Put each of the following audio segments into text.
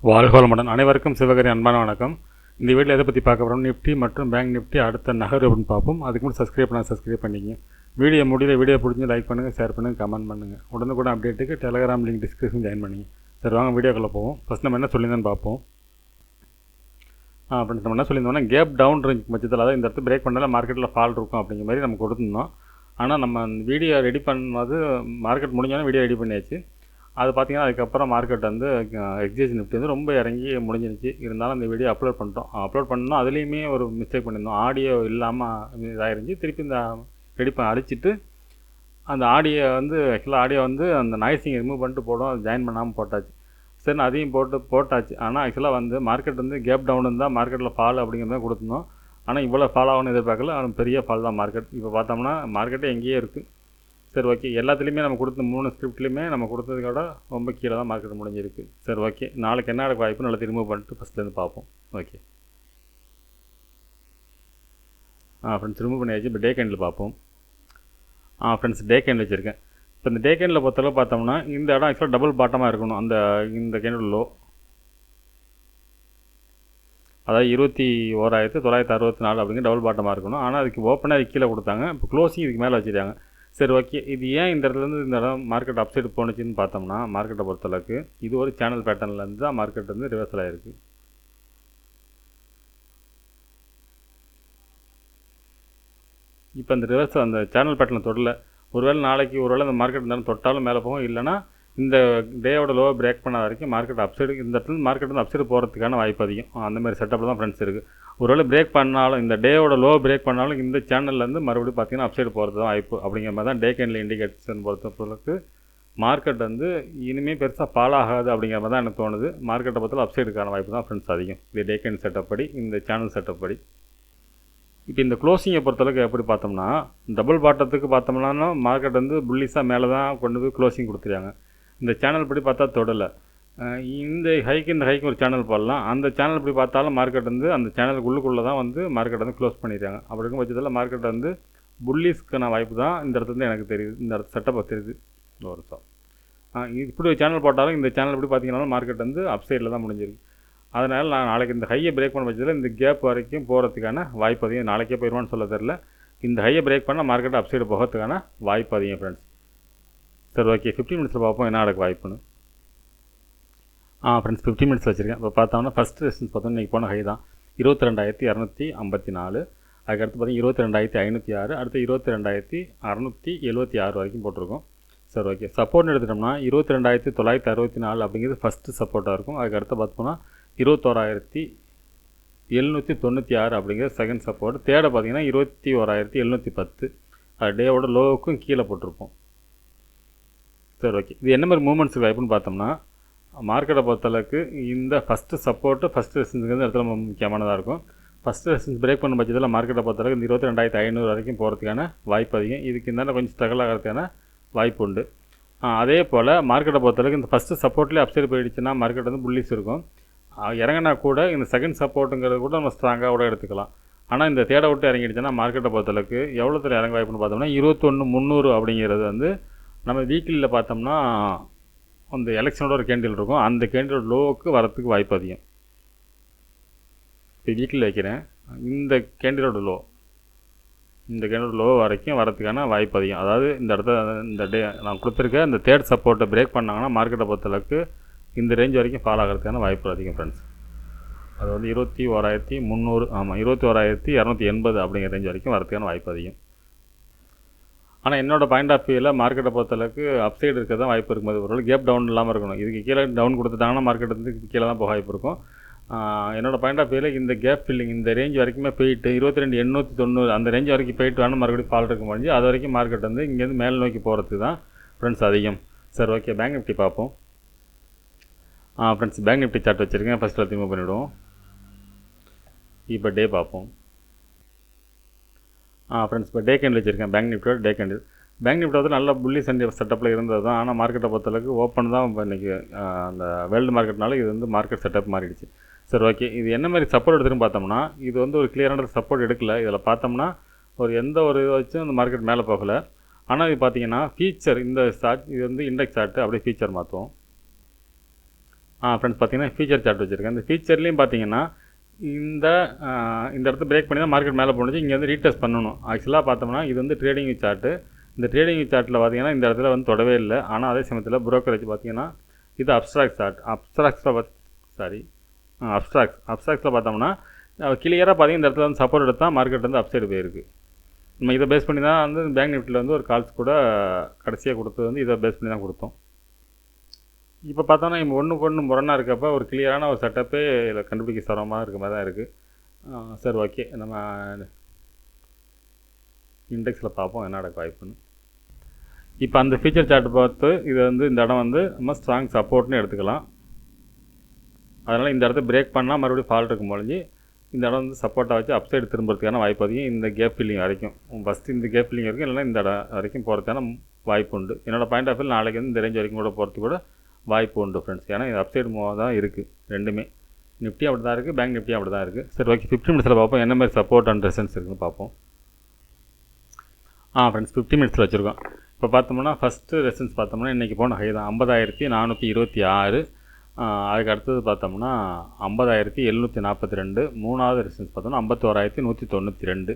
வாழ்க வளமுடன். அனைவருக்கும் சிவகரி அன்பான வணக்கம். இந்த வீடியோவில் எதை பற்றி பார்க்க போகிறோம், நிஃப்டி மற்றும் பேங்க் நிஃப்டி அடுத்த நகர் அப்படின்னு பார்ப்போம். அதுக்கு முன்னாடி சப்ஸ்கிரைப் பண்ணிங்க. வீடியோ முடியல, வீடியோ பிடிச்சி லைக் பண்ணுங்கள், ஷேர் பண்ணுங்கள், கமெண்ட் பண்ணுங்கள். உடனுக்குடன் அப்டேட்டுக்கு டெலகிராம் லிங்க் டிஸ்கிரிப்ஷன் ஜாயின் பண்ணிங்க. சரி, வாங்க வீடியோக்குள்ளே போவோம். ஃபஸ்ட் நம்ம என்ன சொல்லியிருந்தோன்னு பார்ப்போம். ஃப்ரெண்ட்ஸ், நம்ம என்ன சொல்லியிருந்தோம்னா கேப் டவுன் ரேஞ்ச் பட்சத்தில், அதாவது இந்த இடத்துல பிரேக் பண்ணால மார்க்கெட்டில் ஃபால் இருக்கும் அப்படிங்கிற மாதிரி நம்ம கொடுத்துருந்தோம். ஆனால் நம்ம வீடியோ ரெடி பண்ணது மார்க்கெட் முடிஞ்சோன்னா வீடியோ ரெடி பண்ணியாச்சு. அது பார்த்திங்கன்னா அதுக்கப்புறம் மார்க்கெட் வந்து எக்ஸ்சேஞ்ச் நிஃப்டி வந்து ரொம்ப இறங்கி முடிஞ்சிருச்சு. இருந்தாலும் அந்த வீடியோ அப்லோட் பண்ணிட்டோம். அப்லோட் பண்ணோம், அதுலேயுமே ஒரு மிஸ்டேக் பண்ணியிருந்தோம். ஆடியோ இல்லாமல் இதாகிருந்துச்சு. திருப்பி இந்த ரெடி அடிச்சுட்டு அந்த ஆடியோ வந்து ஆக்சுவலாக ஆடியோ வந்து அந்த நாய்ஸிங் ரிமூவ் பண்ணிட்டு போடும், அது ஜாயின் பண்ணாமல் போட்டாச்சு. சரி, அதையும் போட்டாச்சு. ஆனால் ஆக்சுவலாக வந்து மார்க்கெட் வந்து கேப் டவுன் இருந்தால் மார்க்கெட்டில் ஃபால் அப்படிங்கிற மாதிரி கொடுத்துருந்தோம். ஆனால் இவ்வளோ ஃபால் ஆகணும்னு எதிர்பார்க்கல. ஆனால் பெரிய ஃபால் தான் மார்க்கெட். இப்போ பார்த்தோம்னா மார்க்கெட்டே எங்கேயே இருக்குது. சரி, ஓகே. எல்லாத்துலேயுமே நம்ம கொடுத்த 3 ஸ்கிரிப்ட்லேயுமே நம்ம கொடுத்ததுக்கோட ரொம்ப கீழே தான் மார்க்கெட் முடிஞ்சிருக்கு. சரி, ஓகே. நாளைக்கு என்ன நடக்க வாய்ப்புன்னு நல்லா ரிமூவ் பண்ணிட்டு ஃபஸ்ட்லேருந்து பார்ப்போம். ஓகே. ஃப்ரெண்ட்ஸ், ரிமூவ் பண்ணியாச்சு. இப்போ டே கேண்டில் பார்ப்போம். ஃப்ரெண்ட்ஸ், டே கேண்டில் வச்சுருக்கேன். இப்போ இந்த டே கேண்டில் பொறுத்தளவு பார்த்தோம்னா இந்த இடம் ஆக்சுவலாக டபுள் பாட்டமாக இருக்கணும். இந்த கேண்டில் லோ, அதாவது 21,964 அப்படிங்கிற டபுள் பாட்டமாக இருக்கணும். ஆனால் அதுக்கு ஓப்பனாக கீழே கொடுத்தாங்க. இப்போ க்ளோசிங் இதுக்கு மேலே வச்சுருக்காங்க. சரி, ஓகே. இது ஏன் இந்த இடத்துலேருந்து இந்த இடம் மார்க்கெட் அப்சைடு போணுச்சுன்னு பார்த்தோம்னா, மார்க்கெட்டை பொறுத்தளவுக்கு இது ஒரு சேனல் பேட்டர்ன்லேருந்து தான் மார்க்கெட் வந்து ரிவர்சல் ஆகிருக்கு. இப்போ இந்த ரிவர்சல் அந்த சேனல் பேட்டர்னில் தொடரல. ஒருவேளை நாளைக்கு அந்த மார்க்கெட் இந்த தொட்டாலும் மேலே போகும், இல்லைனா இந்த டேயோட லோவை பிரேக் பண்ணாத வரைக்கும் மார்க்கெட் அப்சைடு, இந்த இடத்துல மார்க்கெட் வந்து அப்சைடு போகிறதுக்கான வாய்ப்பு அதிகம். அந்தமாதிரி செட்டப்பில் தான் ஃப்ரெண்ட்ஸ் இருக்குது. ஒருவேளை பிரேக் பண்ணாலும், இந்த டேயோட லோ பிரேக் பண்ணாலும் இந்த சேனல்லேருந்து மறுபடியும் பார்த்தீங்கன்னா அப்சைடு போகிறது தான் வாய்ப்பு. அப்படிங்கிற மாதிரி தான் டே கேண்டில் இண்டிகேஷன் பொறுத்தளவுக்கு மார்க்கெட் வந்து இனிமேல் பெருசாக ஃபால் ஆகாது அப்படிங்கிற மாதிரி தான் எனக்கு தோணுது. மார்க்கெட்டை பொறுத்தவரை அப்சைடுக்கான வாய்ப்பு தான் ஃப்ரெண்ட்ஸ் அதிகம். இது டே கேண்டில் செட்டப் படி, இந்த சேனல் செட்டப் படி. இப்போ இந்த க்ளோசிங்கை பொறுத்தளவுக்கு எப்படி பார்த்தோம்னா, டபுள் பாட்டத்துக்கு பார்த்தோம்னா மார்க்கெட் வந்து புல்லிஸாக மேலே தான் கொண்டு போய் க்ளோசிங் கொடுத்துருக்காங்க. இந்த சேனல் படி பார்த்தா தொடலை. இந்த ஹைக்கு ஒரு சேனல் போடலாம். அந்த சேனல் படி பார்த்தாலும் மார்க்கெட் வந்து அந்த சேனலுக்குள்ளுக்குள்ளே தான் வந்து மார்க்கெட் வந்து க்ளோஸ் பண்ணிடுறாங்க. அப்படி இருக்கும் பட்சத்தில் மார்க்கெட் வந்து புல்லிஸ்க்கான வாய்ப்பு தான் இந்த இடத்துல எனக்கு தெரியுது. இந்த இடத்து செட்டப் தெரியுது. ஒரு வருஷம் இப்படி ஒரு சேனல் போட்டாலும் இந்த சேனல் எப்படி பார்த்தீங்கன்னாலும் மார்க்கெட் வந்து அப்சைடில் தான் முடிஞ்சிருக்கு. அதனால் நான் நாளைக்கு இந்த ஹையை பிரேக் பண்ண பட்சத்தில் இந்த கேப் வரைக்கும் போகிறதுக்கான வாய்ப்பு அதிகம். நாளைக்கே போயிடுவான்னு சொல்ல தெரில. இந்த ஹையை பிரேக் பண்ணால் மார்க்கெட் அப்சைடு போகிறதுக்கான வாய்ப்பு அதிகம் ஃப்ரெண்ட்ஸ். சரி, ஓகே. 15 மினிட்ஸில் பார்ப்போம் என்ன நடக்க வாய்ப்புன்னு. ஃப்ரெண்ட்ஸ், 15 மினிட்ஸ் வச்சுருக்கேன். இப்போ பார்த்தோம்னா ஃபஸ்ட் ரெசிஸ்டன்ஸ் பார்த்தோம்னா இன்றைக்கி போன ஹை தான் 22,254. அதுக்கடுத்து பார்த்தீங்கன்னா 22,506. அடுத்து 22,676 வரைக்கும் போட்டிருக்கோம். சரி, ஓகே. சப்போர்ட்னு எடுத்துட்டோம்னா 22,964 அப்படிங்கிறது ஃபஸ்ட்டு சப்போர்ட்டாக இருக்கும். அதுக்கடுத்து பார்த்தோம்னா 21,796 அப்படிங்கிறது செகண்ட் சப்போர்ட். தேர்டை பார்த்தீங்கன்னா 21,710. அது டேவோட லோவுக்கும் கீழே போட்டிருப்போம். சரி, ஓகே. இது என்ன மாதிரி மூமெண்ட்ஸுக்கு வாய்ப்புன்னு பார்த்தோம்னா, மார்க்கெட்டை பொறுத்தளவுக்கு இந்த ஃபஸ்ட்டு சப்போர்ட்டு ஃபஸ்ட்டு ரெசிஸ்டன்ஸுங்கிறது இடத்துல முக்கியமானதாக இருக்கும். ஃபஸ்ட்டு ரெசிஸ்டன்ஸ் பிரேக் பண்ண பட்சத்தில் மார்க்கெட்டை பொறுத்தளவுக்கு இந்த 22,500 வரைக்கும் போகிறதுக்கான வாய்ப்பு அதிகம். இதுக்கு இந்த கொஞ்சம் ஸ்ட்ரகிள் ஆகிறதுக்கான வாய்ப்பு உண்டு. அதே போல் மார்க்கெட்டை பொறுத்தளவுக்கு இந்த ஃபஸ்ட்டு சப்போர்ட்லேயே அப்சைடு போயிடுச்சுன்னா மார்க்கெட் வந்து புல்லிஸ் இருக்கும். இறங்கினா கூட இந்த செகண்ட் சப்போர்ட்டுங்கிறது கூட நம்ம ஸ்ட்ராங்காக கூட எடுத்துக்கலாம். ஆனால் இந்த தேடை விட்டு இறங்கிடுச்சுன்னா மார்க்கெட்டை பொறுத்தளவுக்கு எவ்வளோ தூரம் இறங்க வாய்ப்புன்னு பார்த்தோம்னா 21,300 அப்படிங்கிறது வந்து நம்ம வீக்லியில் பார்த்தோம்னா அந்த எலெக்ஷனோட ஒரு கேண்டில் இருக்கும். அந்த கேண்டிலோட லோவுக்கு வரத்துக்கு வாய்ப்பு அதிகம். இப்போ வீக்லியில் வைக்கிறேன். இந்த கேண்டிலோட லோ வரைக்கும் வரத்துக்கான வாய்ப்பு அதிகம். அதாவது இந்த இடத்துல இந்த டே நான் கொடுத்துருக்க இந்த தேர்ட் சப்போர்ட்டை பிரேக் பண்ணாங்கன்னா மார்க்கெட்டை பொறுத்தளவுக்கு இந்த ரேஞ்ச் வரைக்கும் ஃபாலோ ஆகிறதுக்கான வாய்ப்பு அதிகம் ஃப்ரெண்ட்ஸ். அது வந்து 21,300, 21,280 அப்படிங்கிற ரேஞ்ச் வரைக்கும் வரதுக்கான வாய்ப்பு அதிகம். ஆனால் என்னோட பாயிண்ட் ஆஃப் வியூவில் மார்க்கெட்டை பொறுத்தளவுக்கு அப்சைடு இருக்க தான் வாய்ப்பு இருக்கும்போது ஒரு கேப் டவுன் இல்லாமல் இருக்கணும். இதுக்கு கீழே டவுன் கொடுத்துட்டாங்கன்னா மார்க்கெட் வந்து கீழே தான் போக வாய்ப்பு இருக்கும். என்னோட பாயிண்ட் ஆஃப் வியூவில் இந்த கேப் ஃபில்லிங் இந்த ரேஞ்ச் வரைக்குமே போயிட்டு 22,890 அந்த ரேஞ்ச் வரைக்கும் போயிட்டு வேணும் மறுபடியும் ஃபால் இருக்க முடிஞ்சு அது வரைக்கும் மார்க்கெட் வந்து இங்கேருந்து மேல் நோக்கி போகிறதுக்கு தான் ஃப்ரெண்ட்ஸ் அதிகம். சரி, ஓகே. பேங்க் நிஃப்டி பார்ப்போம். ஃப்ரெண்ட்ஸ், பேங்க் நிஃப்டி சார்ட் வச்சுருக்கேன். ஃபஸ்ட்டில் ரிமூவ் பண்ணிவிடுவோம். இப்போ டே பார்ப்போம். ஃப்ரெண்ட்ஸ் இப்போ டே கேண்டில் வச்சுருக்கேன் Banknifty டே கேண்டில். Banknifty வந்து நல்ல புல்லி செட்டப்பில் இருந்தது தான். ஆனால் மார்க்கெட்டை பொறுத்தளவுக்கு ஓப்பன் தான் இப்போ இன்றைக்கி அந்த வேர்ல்டு மார்க்கெட்னால இது வந்து மார்க்கெட் செட்டப் மாறிடுச்சு. சரி ஓகே, இது என்ன மாதிரி சப்போர்ட் எடுத்துன்னு பார்த்தோம்னா இது வந்து ஒரு கிளியரான சப்போர்ட் எடுக்கல. இதில் பார்த்தோம்னா எந்த ஒரு இதை வச்சும் அந்த மார்க்கெட் மேலே போகலை. ஆனால் இது பார்த்தீங்கன்னா ஃபீச்சர் இந்த சார்ட் இது வந்து இண்டெக்ஸ் சார்ட்டு அப்படியே ஃபீச்சர் மாற்றுவோம். ஃப்ரெண்ட்ஸ் பார்த்தீங்கன்னா ஃபீச்சர் சார்ட் வச்சுருக்கேன். இந்த ஃபீச்சர்லேயும் பார்த்தீங்கன்னா இந்த இடத்த பிரேக் பண்ணி தான் மார்க்கெட் மேலே போணுச்சு. இங்கே வந்து ரீடெஸ்ட் பண்ணணும். ஆக்சுவலாக பார்த்தோம்னா இது வந்து ட்ரேடிங் சார்ட்டு. இந்த ட்ரேடிங் சார்ட்டில் பார்த்தீங்கன்னா இந்த இடத்துல வந்து தொடவே இல்லை. ஆனால் அதே சமயத்தில் புரோக்கரேஜ் பார்த்தீங்கன்னா இது அப்ஸ்ட்ராக்ட் சார்ட். அப்ஸ்ட்ராக்ஸில் பார்த்தோம்னா கிளியராக பார்த்தீங்கன்னா இந்த இடத்துல வந்து சப்போர்ட் எடுத்தால் மார்க்கெட் வந்து அப்சைடு போயிருக்கு. நம்ம இதை பேஸ் பண்ணி தான் வந்து Bankniftyயில் வந்து ஒரு கால்ஸ் கூட கடைசியாக கொடுத்தது வந்து இதை பேஸ் பண்ணி தான் கொடுத்தோம். இப்போ பார்த்தோன்னா இப்போ ஒன்றுக்கு ஒன்று முரணாக இருக்கப்போ ஒரு கிளியரான ஒரு செட்டப்பே இதில் கண்டுபிடிக்க சிரமமாக இருக்க மாதிரி தான் இருக்குது. சரி ஓகே, நம்ம இண்டெக்ஸில் பார்ப்போம் என்ன நடக்க வாய்ப்புன்னு. இப்போ அந்த ஃபீச்சர் சார்ட் பார்த்து இது வந்து இந்த இடம் வந்து நம்ம ஸ்ட்ராங் சப்போர்ட்னு எடுத்துக்கலாம். அதனால் இந்த இடத்த பிரேக் பண்ணால் மறுபடியும் ஃபால்ட் இருக்கும் பொழுது இந்த இடம் வந்து சப்போர்ட்டாக வச்சு அப்சைடு திரும்புறதுக்கான வாய்ப்பு அதிகம். இந்த கேப் ஃபில்லிங் வரைக்கும் ஃபஸ்ட்டு இந்த கேப் ஃபில்லிங் வரைக்கும் இல்லைனா இந்த இடம் வரைக்கும் போகிறதுக்கான வாய்ப்பு உண்டு. என்னோடய பாயிண்ட் ஆஃப் வியூ நாளைக்கு வந்து இந்த ரேஞ்ச் வரைக்கும் கூட போகிறதுக்கு கூட வாய்ப்பு உண்டு ஃப்ரெண்ட்ஸ். ஏன்னா இது அப்சைடு மூவாக தான் இருக்குது. ரெண்டுமே நிஃப்டி அப்படி தான் இருக்குது, Banknifty அப்படி தான் இருக்குது. சரி ஓகே, 15 மினிட்ஸில் பார்ப்போம் என்ன மாதிரி சப்போர்ட் அண்ட் ரெசன்ஸ் இருக்குன்னு பார்ப்போம். ஃப்ரெண்ட்ஸ் 15 மினிட்ஸில் வச்சுருக்கோம். இப்போ பார்த்தோம்னா ஃபஸ்ட்டு ரெசன்ஸ் பார்த்தோம்னா இன்றைக்கி போன ஹை தான் 50,426. அதுக்கு அடுத்தது பார்த்தோம்னா 50,742. மூணாவது ரெசன்ஸ் பார்த்தோம்னா 51,192.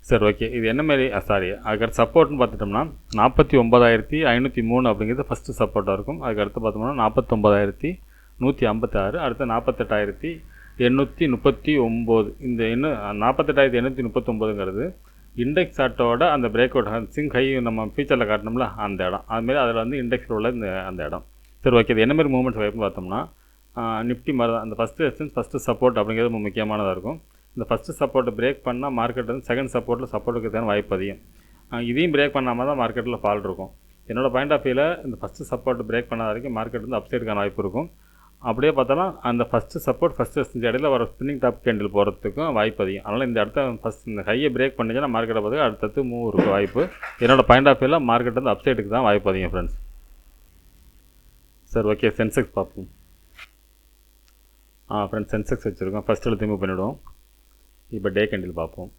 சரி ஓகே, இது என்ன மாதிரி அதுக்கடுத்து சப்போர்ட்னு பார்த்துட்டோம்னா 49,503 அப்படிங்கிறது ஃபஸ்ட்டு சப்போர்ட்டாக இருக்கும். அதுக்கடுத்து பார்த்தோம்னா 49,156. அடுத்து 48,839. இந்த இன்னும் 48,839ங்கிறது இண்டெக்ஸ் சார்ட்டோட அந்த பிரேக் அவுட் சிங் ஹை நம்ம ஃபீச்சரில் காட்டினோம்ல அந்த இடம். அதுமாரி அதில் வந்து இண்டெக்ஸில் உள்ள அந்த இடம். சரி ஓகே, இது என்ன மாதிரி மூவ்மெண்ட்ஸ் வைப்புன்னு பார்த்தோம்னா நிஃப்டி மாதிரி தான் அந்த ஃபஸ்ட்டு ரெசிஸ்டன்ஸ் ஃபஸ்ட்டு சப்போர்ட் அப்படிங்கிறது ரொம்ப முக்கியமானதாக இருக்கும். இந்த ஃபஸ்ட்டு சப்போர்ட்டை பிரேக் பண்ணால் மார்க்கெட் வந்து செகண்ட் சப்போர்ட்டில் சப்போர்ட் இருக்கிறதான வாய்ப்பு அதிகம். இதையும் பிரேக் பண்ணாமல் தான் மார்க்கெட்டில் ஃபால் இருக்கும். என்னோடய பாயிண்ட் ஆஃப் வியூவில் இந்த ஃபஸ்ட்டு சப்போர்ட் பிரேக் பண்ணாத வரைக்கும் மார்க்கெட் வந்து அப்சைடுக்கான வாய்ப்பு இருக்கும். அப்படியே பார்த்தோன்னா அந்த ஃபஸ்ட்டு சப்போர்ட் ஃபஸ்ட்டு ரெசிஸ்டன்ஸ் இடையில வர ஸ்பின்னிங் டாப் கேண்டில் போகிறதுக்கும் வாய்ப்பு அதிகம். அதனால் இந்த இடத்த ஃபஸ்ட் இந்த ஹையை பிரேக் பண்ணிச்சுன்னா மார்க்கெட்டை பார்த்து அடுத்தடுத்து மூவ் இருக்க வாய்ப்பு. என்னோடய பாயிண்ட் ஆஃப் வியூவில் மார்க்கெட் வந்து அப்சைடுக்கு தான் வாய்ப்பு அதிகம் ஃப்ரெண்ட்ஸ். சரி ஓகே, சென்செக்ஸ் பார்ப்போம். ஃப்ரெண்ட்ஸ் சென்செக்ஸ் வச்சுருக்கோம். ஃபஸ்ட்டு எடுத்து மூவ் பண்ணிவிடுவோம். இப்போ டே கேண்டில் பார்ப்போம்.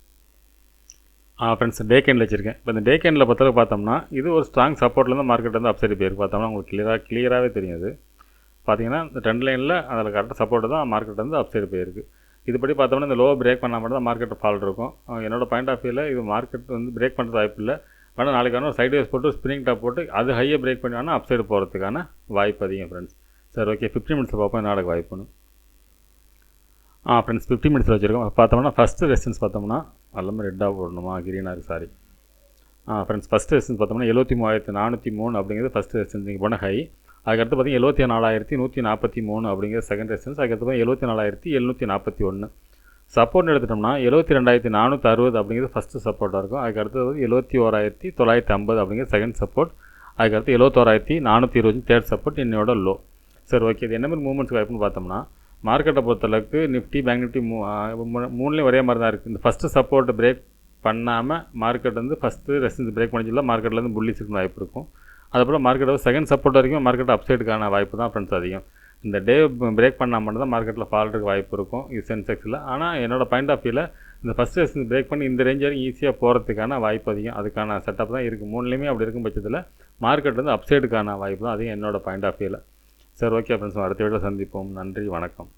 ஃப்ரெண்ட்ஸ் டே கேண்டில் வச்சுருக்கேன். இப்போ இந்த டே கேண்டில் பொறுத்தளவுக்கு பார்த்தோம்னா இது ஒரு ஸ்ட்ராங் சப்போர்ட்லேருந்து மார்க்கெட் வந்து அப்சைடு போயிருக்கு. பார்த்தோம்னா உங்களுக்கு கிளியராகவே தெரியுது. பார்த்தீங்கன்னா இந்த ட்ரெண்ட் லைனில் அதில் கரெக்டாக சப்போர்ட்டு தான் மார்க்கெட் வந்து அப்சைடு போயிருக்கு. இதுபடி பார்த்தோம்னா இந்த லோ பிரேக் பண்ணால் மட்டும் தான் மார்க்கெட் ஃபால் இருக்கும். என்னோடய பாயிண்ட் ஆஃப் வியூவில் இது மார்க்கெட் வந்து பிரேக் பண்ணுறது வாய்ப்பு இல்லை. ஆனால் நாளைக்கு ஒரு சைட் வேஸ் போட்டு ஸ்பின்னிங் டாப் போட்டு அது ஹையை பிரேக் பண்ணி அப்சைடு போகிறதுக்கான வாய்ப்பு அதிகம் ஃப்ரெண்ட்ஸ். சரி ஓகே, 15 மினிட்ஸில் பார்ப்போம் என்ன நடக்க வாய்ப்புன்னு. ஃப்ரெண்ட்ஸ் 15 மினிட்ஸில் வச்சுருக்கோம். பார்த்தோம்னா ஃபஸ்ட்டு ரெசிஸ்டன்ஸ் பார்த்தோம்னா எல்லாமே ரெட்டாக போடணுமா கிரீனாக சாரி. ஃப்ரெண்ட்ஸ் ஃபஸ்ட்டு ரெசிஸ்டன்ஸ் பார்த்தோம்னா 73,403 அப்படிங்கிறது ஃபஸ்ட்டு ரெசிஸ்டன்ஸ் நீங்கள் போன ஹை. அதுக்கடுத்து பார்த்தீங்கன்னா 74,143 அப்படிங்கிறது செகண்ட் ரெசிஸ்டன்ஸ். அதுக்கடுத்து 74,741. சப்போர்ட் எடுத்துட்டோம்னா 72,460 அப்படிங்கிறது ஃபஸ்ட்டு சப்போர்ட்டாக இருக்கும். அதுக்கடுத்தது 71,950 அப்படிங்கிறது செகண்ட் சப்போர்ட். அதுக்கடுத்து 71,420 தேர்ட் சப்போர்ட் என்னோட லோ. சரி ஓகே, இது என்ன மாதிரி மூவ்மெண்ட்ஸ் வாய்ப்புன்னு பார்த்தோம்னா மார்க்கெட்டை பொறுத்தளவுக்கு நிஃப்டி Banknifty மூணுலேயும் ஒரே மாதிரி தான் இருக்குது. இந்த ஃபஸ்ட்டு சப்போர்ட்டை பிரேக் பண்ணாமல் மார்க்கெட் வந்து ஃபஸ்ட்டு ரெசிஸ்டன்ஸ் பிரேக் பண்ணிச்சுல மார்க்கெட்டில் வந்து புல்லிஷ் இருக்க வாய்ப்பு இருக்கும். அதுபோல் மார்க்கெட் செகண்ட் சப்போர்ட் வரைக்கும் மார்க்கெட் அப்சைடுக்கான வாய்ப்பு தான் ஃப்ரெண்ட்ஸ் அதிகம். இந்த டே பிரேக் பண்ணால் மட்டும் தான் மார்க்கெட்டில் ஃபால் இருக்க வாய்ப்பு இருக்கும் இது சென்செக்ஸில். ஆனால் என்னோடய பாயிண்ட் ஆஃப் வியூவில் இந்த ஃபஸ்ட் ரெசிஸ்டன்ஸ் பிரேக் பண்ணி இந்த ரேஞ்ச் வரைக்கும் ஈஸியாக போகிறதுக்கான வாய்ப்பு அதிகம். அதுக்கான செட்டப் தான் இருக்குது. மூணுலேயுமே அப்படி இருக்கும் பட்சத்தில் மார்க்கெட் வந்து அப்சைடுக்கான வாய்ப்பு தான் அதிகம் என்னோடய பாயிண்ட் ஆஃப் வியூவில். சரி ஓகே ஃப்ரெண்ட்ஸ், அடுத்த வீடியோவில் சந்திப்போம். நன்றி, வணக்கம்.